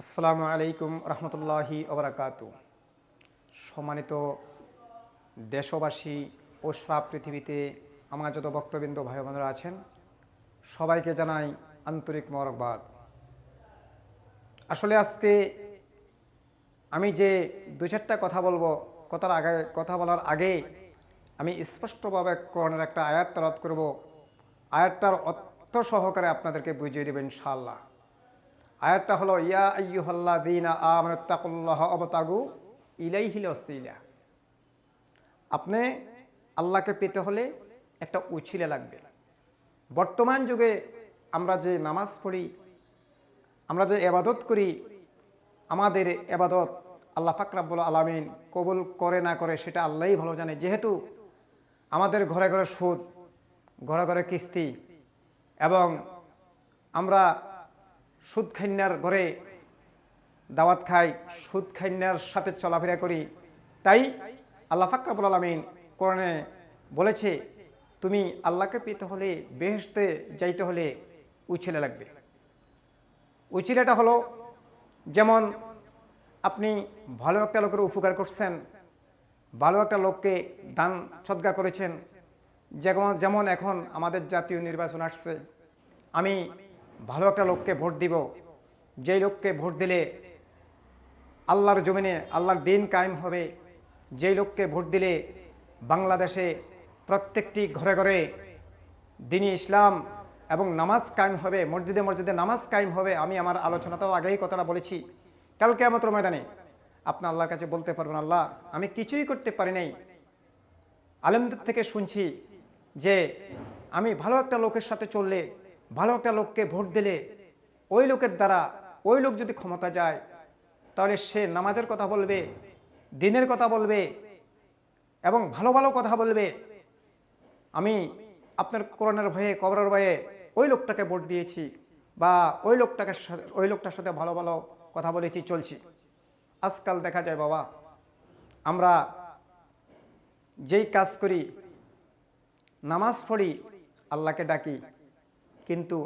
আসসালামু আলাইকুম রহমতুল্লাহি ওবরাকাতু। সম্মানিত দেশবাসী ও সারা পৃথিবীতে আমার যত ভক্তবৃন্দ ভাই বোনেরা আছেন, সবাইকে জানাই আন্তরিক মোবারকবাদ। আসলে আজকে আমি যে দু চারটা কথা বলবো, কথা বলার আগে আমি স্পষ্টভাবে কোরআনের একটা আয়াত তেলাওয়াত করব। আয়াতটার অর্থ সহকারে আপনাদেরকে বুঝিয়ে দেবেন ইনশাআল্লাহ। আয়াতটা হলো, ইয়া আইয়ুহাল্লাযীনা আমানুত্তাকুল্লাহা ওয়াবতাগু ইলাইহিল ওয়াসিলা। আপনি আল্লাহকে পেতে হলে একটা উছিলা লাগবে। বর্তমান যুগে আমরা যে নামাজ পড়ি, আমরা যে ইবাদত করি, আমাদের ইবাদত আল্লাহ পাক রব্বুল আলামিন কবুল করে না করে সেটা আল্লাহই ভালো জানে। যেহেতু আমাদের ঘরে ঘরে সুদ, ঘরে ঘরে কিস্তি, এবং আমরা সুদ খাইন্যার ঘরে দাওয়াত খাই, সুদ খাইন্যার সাথে চলাফেরা করি, তাই আল্লাহ পাক রব্বুল আলামিন কোরআনে বলেছে, তুমি আল্লাহকে পেতে হলে, বেহেশতে যাইতে হলে উছিলা লাগবে। উছিলাটা হলো, যেমন আপনি ভালো একটা লোকের উপকার করছেন, ভালো একটা লোককে দান সদকা করেছেন। যেমন এখন আমাদের জাতীয় নির্বাচন আসছে, আমি ভালো একটা লোককে ভোট দিব, যেই লোককে ভোট দিলে আল্লাহর জমিনে আল্লাহর দিন কায়েম হবে, যেই লোককে ভোট দিলে বাংলাদেশে প্রত্যেকটি ঘরে ঘরে দ্বীন ইসলাম এবং নামাজ কায়েম হবে, মসজিদে মসজিদে নামাজ কায়েম হবে। আমি আমার আলোচনাতেও আগেই কথাটা বলেছি, কাল কিয়ামতের ময়দানে আপনি আল্লাহর কাছে বলতে পারবেন, আল্লাহ আমি কিছুই করতে পারি নাই, আলেমদের থেকে শুনছি যে আমি ভালো একটা লোকের সাথে চললে, ভালো একটা লোককে ভোট দিলে, ওই লোকের দ্বারা ওই লোক যদি ক্ষমতা যায়, তাহলে সে নামাজের কথা বলবে, দ্বীনের কথা বলবে এবং ভালো ভালো কথা বলবে। আমি আপনার কোরআনের ভয়ে, কবরের ভয়ে ওই লোকটাকে ভোট দিয়েছি, বা ওই লোকটার সাথে ভালো ভালো কথা বলেছি, চলছি। আজকাল দেখা যায় বাবা, আমরা যেই কাজ করি, নামাজ পড়ি, আল্লাহকে ডাকি, কিন্তু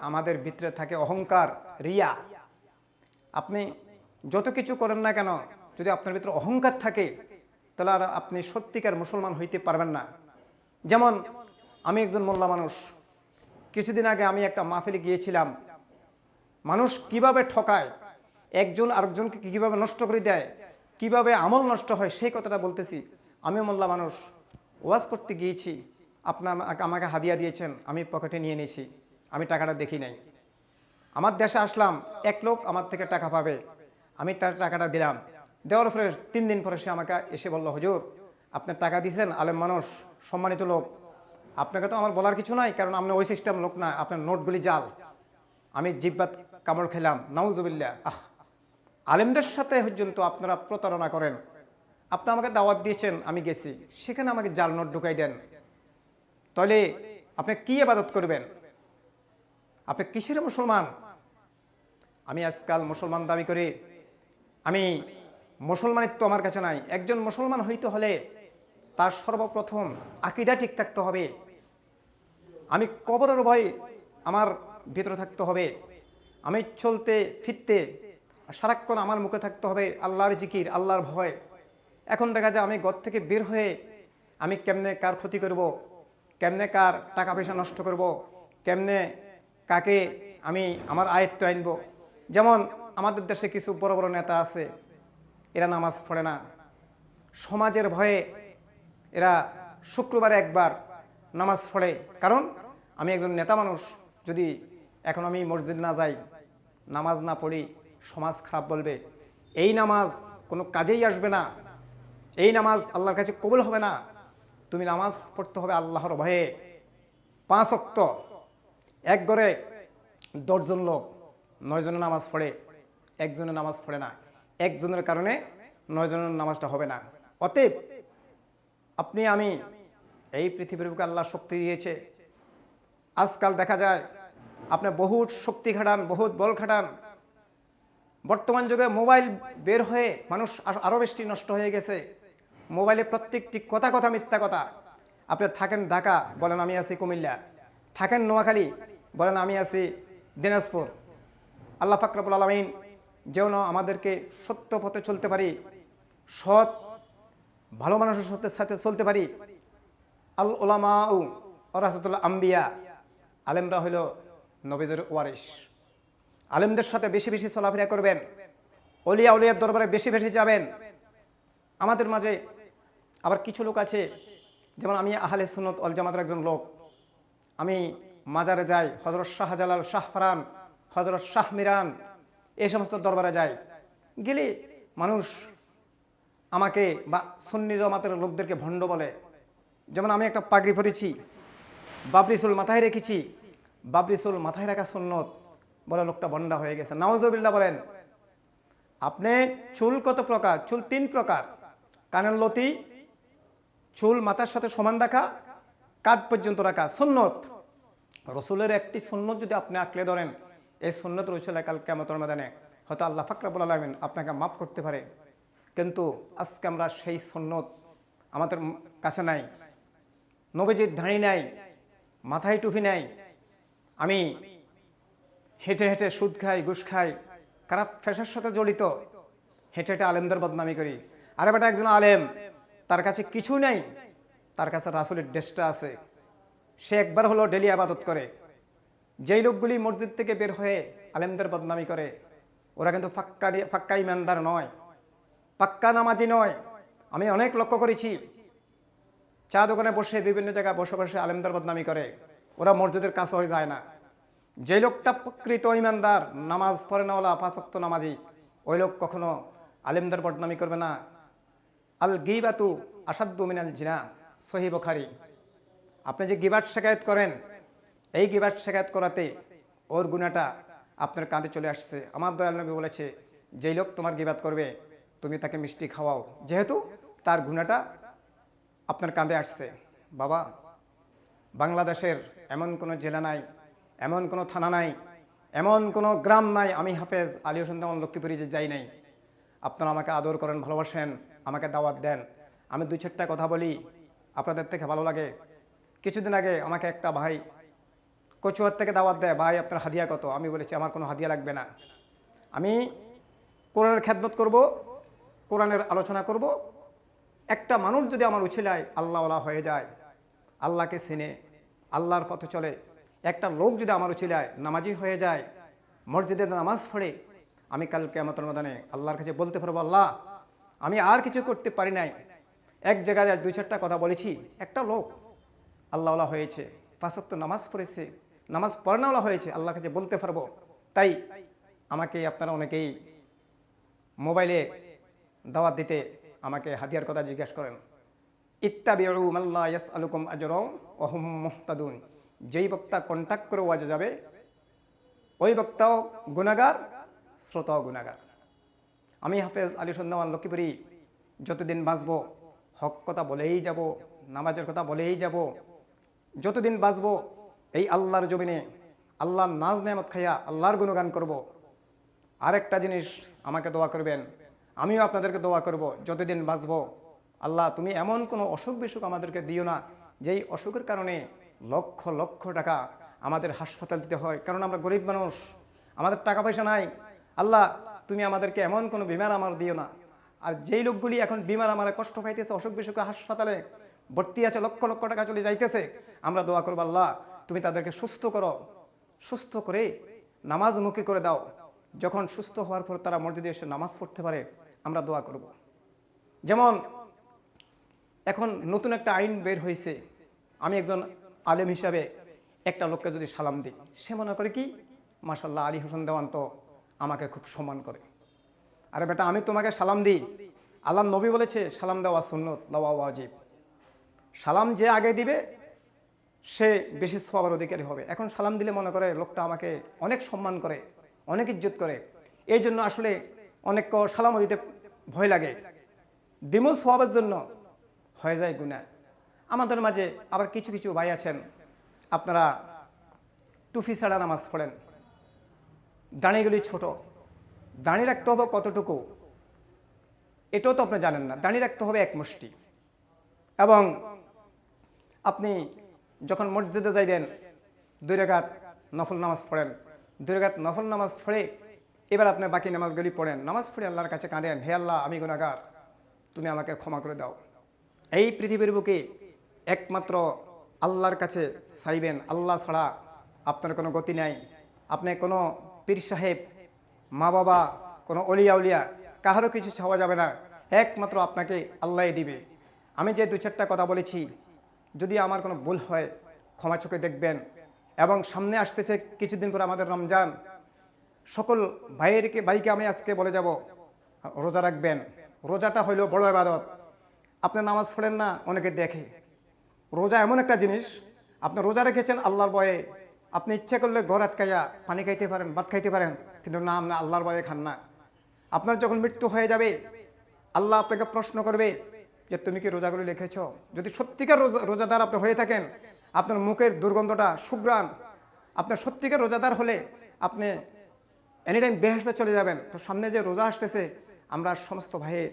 আমাদের ভিতরে থাকে অহংকার, রিয়া। আপনি যত কিছু করেন না কেন, যদি আপনার ভিতরে অহংকার থাকে, তাহলে আর আপনি সত্যিকার মুসলমান হইতে পারবেন না। যেমন আমি একজন মোল্লা মানুষ, কিছুদিন আগে আমি একটা মাহফিলে গিয়েছিলাম। মানুষ কিভাবে ঠকায়, একজন আরেকজনকে কিভাবে নষ্ট করে দেয়, কিভাবে আমল নষ্ট হয়, সেই কথাটা বলতেছি। আমি মোল্লা মানুষ, ওয়াজ করতে গিয়েছি, আপনার আমাকে হাদিয়া দিয়েছেন, আমি পকেটে নিয়ে নিয়েছি, আমি টাকাটা দেখি নাই। আমার দেশে আসলাম, এক লোক আমার থেকে টাকা পাবে, আমি তার টাকাটা দিলাম। দেওয়ার পরে 3 দিন পরে সে আমাকে এসে বলল, হুজুর আপনি টাকা দিয়েছেন, আলেম মানুষ, সম্মানিত লোক, আপনাকে তো আমার বলার কিছু নাই, কারণ আপনি ওই সিস্টেম লোক না, আপনার নোটগুলি জাল। আমি জিব্বাত কামড় খেলাম, নাউজুবিল্লাহ। আলেমদের সাথে পর্যন্ত আপনারা প্রতারণা করেন। আপনি আমাকে দাওয়াত দিয়েছেন, আমি গেছি, সেখানে আমাকে জাল নোট ঢুকাই দেন, তাহলে আপনি কি ইবাদত করবেন? আপনি কিসের মুসলমান? আমি আজকাল মুসলমান দাবি করি, আমি মুসলমানিত্ব আমার কাছে নাই। একজন মুসলমান হইতে হলে তার সর্বপ্রথম আকীদা ঠিক থাকতে হবে। আমি কবরের ভয় আমার ভিতরে থাকতে হবে। আমি চলতে ফিরতে সারাক্ষণ আমার মুখে থাকতে হবে আল্লাহর জিকির, আল্লাহর ভয়। এখন দেখা যায় আমি ঘর থেকে বের হয়ে আমি কেমনে কার ক্ষতি করব, কেমনে কার টাকা পয়সা নষ্ট করব, কেমনে কাকে আমি আমার আয়ত্ত আনব। যেমন আমাদের দেশে কিছু বড় বড় নেতা আছে, এরা নামাজ পড়ে না, সমাজের ভয়ে এরা শুক্রবারে একবার নামাজ পড়ে। কারণ আমি একজন নেতা মানুষ, যদি এখন আমি মসজিদ না যাই, নামাজ না পড়ি, সমাজ খারাপ বলবে, এই নামাজ কোনো কাজেই আসবে না, এই নামাজ আল্লাহর কাছে কবুল হবে না। তুমি নামাজ পড়তে হবে আল্লাহর ভয়ে। 5 ওয়াক্ত, এক ঘরে 10 জন লোক, 9 জনের নামাজ পড়ে, একজনের নামাজ পড়ে না, একজনের কারণে 9 জনের নামাজটা হবে না। অতএব আপনি আমি, এই পৃথিবীর বুকে আল্লাহ শক্তি দিয়েছে। আজকাল দেখা যায় আপনি বহুত শক্তি খাটান, বহুত বল খাটান। বর্তমান যুগে মোবাইল বের হয়ে মানুষ আরো বেশি নষ্ট হয়ে গেছে। মোবাইলে প্রত্যেকটি কথা মিথ্যা কথা। আপনি থাকেন ঢাকা, বলেন আমি আছি কুমিল্লা, থাকেন নোয়াখালী, বলেন আমি আছি দিনাজপুর। আল্লাহ পাক রব্বুল আলামিন যেন আমাদেরকে সত্য পথে চলতে পারি, সৎ ভালো মানুষের সাথে চলতে পারি। আল উলামাউ ওয়ারাসাতুল আম্বিয়া, আলেমরা হইল নবীদের ওয়ারিস। আলেমদের সাথে বেশি বেশি চলাফেরা করবেন, অলিয়া উলিয়ার দরবারে বেশি বেশি যাবেন। আমাদের মাঝে আবার কিছু লোক আছে, যেমন আমি আহলে সুন্নাত ওয়াল জামাতের একজন লোক, আমি মাজারে যাই, হযরত শাহজালাল, শাহ ফারান, হযরত শাহ মিরান, এই সমস্ত দরবারে যাই। গেলে মানুষ আমাকে বা সুন্নি জামাতের লোকদেরকে ভণ্ড বলে। যেমন আমি একটা পাগড়ি পরেছি, বাবরি চুল মাথায় রেখেছি, বাবরি চুল মাথায় রাখা সুন্নত, বলে লোকটা ভণ্ডা হয়ে গেছে। নাউজুবিল্লাহ বলেন। আপনি চুল কত প্রকার? চুল 3 প্রকার। কানের লতি, চুল মাথার সাথে সমান রাখা, কাঁধ পর্যন্ত রাখা সুন্নত। রসুলের একটি সুন্নত যদি আপনি আঁকড়ে ধরেন, এই সুন্নত রসুলের কাল কিয়ামতের ময়দানে হয়তো আল্লাহ পাক রব্বুল আলামিন আপনাকে মাফ করতে পারে। কিন্তু আজকে আমরা সেই সুন্নত আমাদের কাছে নাই। নবীজির দাড়ি নাই, মাথায় টুপি নাই। আমি হেঁটে হেঁটে সুদ খাই, ঘুষ খাই, খারাপ ফ্যাশনের সাথে জড়িত, হেঁটে হেঁটে আলেমদের বদনামি করি। আরে বেটা, একজন আলেম, তার কাছে কিছু নেই, তার কাছে রাসূলের ড্রেসটা আছে। সে একবার হলো ডেলি আবাদত করে। যেই লোকগুলি মসজিদ থেকে বের হয়ে আলেমদের বদনামি করে, ওরা কিন্তু পাক্কা ইমানদার নয়, পাক্কা নামাজি নয়। আমি অনেক লক্ষ্য করেছি, চা দোকানে বসে বিভিন্ন জায়গায় বসে বসে আলেমদের বদনামি করে, ওরা মসজিদের কাছে হয়ে যায় না। যে লোকটা প্রকৃত ইমানদার, নামাজ পড়ে না, ওলা 5 ওয়াক্ত নামাজি, ওই লোক কখনো আলেমদের বদনামি করবে না। আল গীবাতু আসাদ্দু মিনাল জিনা, সহিহ বুখারী। আপনি যে গীবাত শিকায়েত করেন, এই গীবাত শিকায়েত করাতে ওর গুনাহটা আপনার কাঁধে চলে আসছে। আমার দয়াল নবী বলেছে, যেই লোক তোমার গীবাত করবে তুমি তাকে মিষ্টি খাওয়াও, যেহেতু তার গুনাহটা আপনার কাঁধে আসছে। বাবা, বাংলাদেশের এমন কোনো জেলা নাই, এমন কোনো থানা নাই, এমন কোনো গ্রাম নাই আমি হাফেজ আলী হোসেন দেওয়ান লক্ষ্মীপুরে যে যাই নাই। আপনারা আমাকে আদর করেন, ভালোবাসেন, আমাকে দাওয়াত দেন। আমি 2-4টা কথা বলি, আপনাদের থেকে ভালো লাগে। কিছুদিন আগে আমাকে একটা ভাই কচুয়ার থেকে দাওয়াত দেয়, ভাই আপনার হাদিয়া কত? আমি বলেছি আমার কোনো হাদিয়া লাগবে না, আমি কোরআনের খেদমত করব, কোরআনের আলোচনা করব। একটা মানুষ যদি আমার উছিলায় আল্লাহওয়ালা হয়ে যায়, আল্লাহকে চিনে আল্লাহর পথে চলে, একটা লোক যদি আমার উছিলায় নামাজি হয়ে যায়, মসজিদে নামাজ পড়ে, আমি কাল কিয়ামতের ময়দানে আল্লাহর কাছে বলতে পারবো, আল্লাহ আমি আর কিছু করতে পারি নাই। এক জায়গায় 2-4টা কথা বলেছি, একটা লোক আল্লাহওয়ালা হয়েছে, 5 ওয়াক্ত নামাজ পড়েছে, নামাজ পড়ানোওয়ালা হয়েছে, আল্লাহর কাছে বলতে পারবো। তাই আমাকে আপনারা অনেকেই মোবাইলে দাওয়াত দিতে আমাকে হাদিয়ার কথা জিজ্ঞাসা করেন। ইত্তাবিউ মাল্লা ইয়াসআলুকুম আজরাও ওয়া হুম মুহতাদুন। যেই বক্তা কন্টাক্ট করে ওয়াজে যাবে, ওই বক্তাও গুনাহগার, শ্রোতাও গুনাহগার। আমি হাফেজ আলী হোসেন দেওয়ান লক্ষ্মীপুরি যতদিন বাঁচবো হক কথা বলেই যাব, নামাজের কথা বলেই যাব। যতদিন বাঁচবো এই আল্লাহর জমিনে আল্লাহর নাজ নেয়ামত খাইয়া আল্লাহর গুণগান করব। আরেকটা জিনিস আমাকে দোয়া করবেন, আমিও আপনাদেরকে দোয়া করব, যতদিন বাঁচবো আল্লাহ তুমি এমন কোনো অসুখ বিসুখ আমাদেরকে দিও না, যেই অসুখের কারণে লক্ষ লক্ষ টাকা আমাদের হাসপাতাল দিতে হয়, কারণ আমরা গরিব মানুষ, আমাদের টাকা পয়সা নাই। আল্লাহ তুমি আমাদেরকে এমন কোনো বিমার আমার দিও না। আর যেই লোকগুলি এখন বিমার আমার কষ্ট পাইতেছে, অসুখ বিসুখে হাসপাতালে ভর্তি আছে, লক্ষ লক্ষ টাকা চলে যাইতেছে, আমরা দোয়া করবো আল্লাহ তুমি তাদেরকে সুস্থ করো, সুস্থ করে নামাজমুখী করে দাও। যখন সুস্থ হওয়ার পর তারা মসজিদে এসে নামাজ পড়তে পারে, আমরা দোয়া করব। যেমন এখন নতুন একটা আইন বের হয়েছে, আমি একজন আলেম হিসাবে একটা লোককে যদি সালাম দিই, সে মনে করে কি মাশাআল্লাহ আলী হোসেন দেওয়ান তো আমাকে খুব সম্মান করে। আরে বেটা, আমি তোমাকে সালাম দিই, আল্লাহর নবী বলেছে সালাম দেওয়া সুন্নত, দেওয়া ওয়াজিব। সালাম যে আগে দিবে সে বেশি সওয়াবের অধিকারী হবে। এখন সালাম দিলে মনে করে লোকটা আমাকে অনেক সম্মান করে, অনেক ইজ্জত করে, এই জন্য আসলে অনেক সালামও দিতে ভয় লাগে, দিমু সওয়াবের জন্য হয়ে যায় গুনাহ। আমাদের মাঝে আবার কিছু কিছু ভাই আছেন, আপনারা টুপি ছাড়া নামাজ পড়েন, দাঁড়িগুলি ছোট, দাঁড়ি রাখতে হবে কতটুকু এটাও তো আপনি জানেন না, দাঁড়ি রাখতে হবে 1 মুষ্টি। এবং আপনি যখন মসজিদে যাইবেন 2 রাকাত নফল নামাজ পড়েন, 2 রাকাত নফল নামাজ পড়ে এবার আপনি বাকি নামাজগুলি পড়েন, নামাজ পড়ে আল্লাহর কাছে কাঁদেন, হে আল্লাহ আমি গুনাহগার, তুমি আমাকে ক্ষমা করে দাও। এই পৃথিবীর বুকে একমাত্র আল্লাহর কাছে চাইবেন, আল্লাহ ছাড়া আপনার কোনো গতি নাই। আপনি কোনো পীর সাহেব, মা বাবা, কোনো অলিয়া উলিয়া কাহারও কিছু চাওয়া যাবে না, একমাত্র আপনাকে আল্লাহই দিবে। আমি যে দু চারটা কথা বলেছি, যদি আমার কোনো ভুল হয় ক্ষমা চোখে দেখবেন। এবং সামনে আসতেছে কিছুদিন পর আমাদের রমজান, সকল ভাইকে আমি আজকে বলে যাব রোজা রাখবেন। রোজাটা হইল বড় ইবাদত। আপনি নামাজ পড়েন না, অনেকে দেখে। রোজা এমন একটা জিনিস, আপনি রোজা রেখেছেন আল্লাহর ভয়ে, আপনি ইচ্ছা করলে ঘর আটকাইয়া পানি খাইতে পারেন, ভাত খাইতে পারেন, কিন্তু না, আপনি আল্লাহর ভয়ে খান না। আপনার যখন মৃত্যু হয়ে যাবে আল্লাহ আপনাকে প্রশ্ন করবে যে তুমি কি রোজাগুলি লিখেছ? যদি সত্যিকার রোজাদার আপনি হয়ে থাকেন, আপনার মুখের দুর্গন্ধটা সুঘ্রাণ, আপনার সত্যিকার রোজাদার হলে আপনি এনি টাইম বেহেশতে চলে যাবেন। তো সামনে যে রোজা আসতেছে, আমরা সমস্ত ভাইয়ে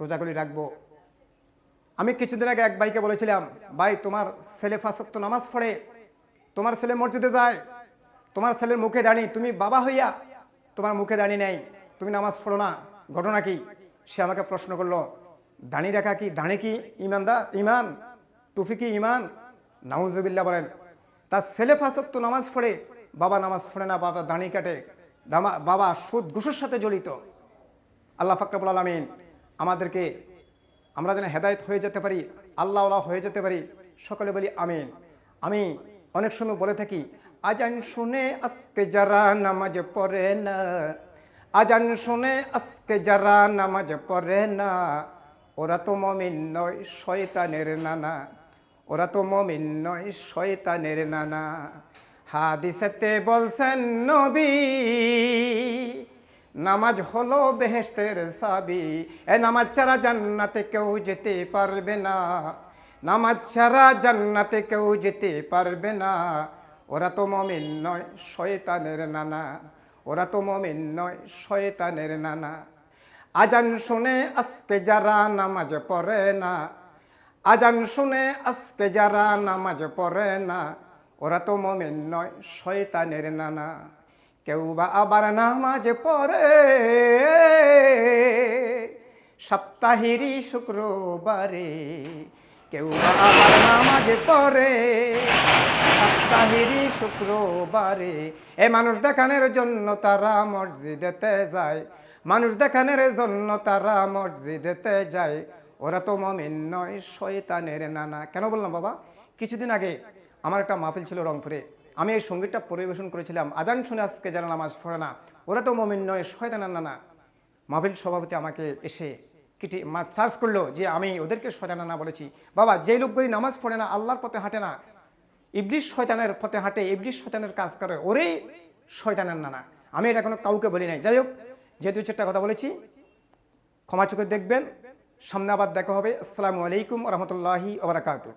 রোজাগুলি রাখবো। আমি কিছুদিন আগে এক ভাইকে বলেছিলাম, ভাই তোমার ছেলে 5 ওয়াক্ত নামাজ পড়ে, তোমার ছেলে মসজিদে যায়, তোমার ছেলের মুখে দাঁড়ি, তুমি বাবা হইয়া তোমার মুখে দাঁড়ি নেই, তুমি নামাজ পড়ো না, ঘটনা কি? সে আমাকে প্রশ্ন করলো, দাঁড়ি রাখা কি, দাঁড়ি কি ইমান, টুফি কি ইমান? নাউজুবিল্লাহ বলেন। তার ছেলে 5 ওয়াক্ত নামাজ পড়ে, বাবা নামাজ পড়ে না, বাবা দাঁড়ি কাটে, বাবা সুদ ঘুষের সাথে জড়িত। আল্লাহ পাক রব্বুল আলামিন আমাদেরকে, আমরা যেন হেদায়েত হয়ে যেতে পারি, আল্লাহওয়ালা হয়ে যেতে পারি, সকলে বলি আমিন। আমি অনেক সময় বলে থাকি, আজান শুনে আজকে যারা নামাজ পড়ে না, আজান শুনে আজকে যারা নামাজ পড়ে না, ওরা তো মুমিন নয় শয়তানের নানা, ওরা তো মুমিন নয় শয়তানের নানা। হাদিসেতে বলছেন নবী, নামাজ হলো বেহেশতের চাবি, এ নামাজ ছাড়া জান্নাতে কেউ যেতে পারবে না, নামাজ ছাড়া জান্নাতে কেউ যেতে পারবে না। ওরা তো মুমিন নয় শয়তানের নানা, ওরা তো মুমিন নয় শয়তানের নানা। আজান শুনে আজকে যারা নামাজ পড়ে না, আজান শুনে আজকে যারা নামাজ পড়ে না, ওরা তো মুমিন নয় শয়তানের নানা। কেউ বা আবার নামাজ পড়ে সপ্তাহেরই শুক্রবারে, কেউ বা আবার নামাজ পড়ে সপ্তাহেরই শুক্রবারে। এ মানুষ দেখানোর জন্য তারা মসজিদেতে যায়, মানুষ দেখানোর জন্য তারা মসজিদেতে যায়, ওরা তো মুমিন নয় শয়তানের নানা। কেন বললাম বাবা? কিছুদিন আগে আমার একটা মাহফিল ছিল রংপুরে, আমি এই সঙ্গীতটা পরিবেশন করেছিলাম, আজান শুনে আজকে যারা নামাজ পড়ে না, ওরা তো মুমিন নয় শয়তানের নানা। মাহফিল সভাপতি আমাকে এসে চার্জ করলো যে আমি ওদেরকে শয়তানের নানা বলেছি। বাবা, যেই লোকগুলি নামাজ পড়ে না, আল্লাহর পথে হাঁটে না, ইবলিস শয়তানের পথে হাঁটে, ইবলিস শয়তানের কাজ করে, ওরেই শয়তানের নানা। আমি এটা কোনো কাউকে বলি নাই। যাই হোক, যে 2-4টা কথা বলেছি ক্ষমা চোখে দেখবেন। সামনে আবার দেখা হবে। আসসালামু আলাইকুম ওয়া রাহমাতুল্লাহি ওয়া বারাকাতুহু।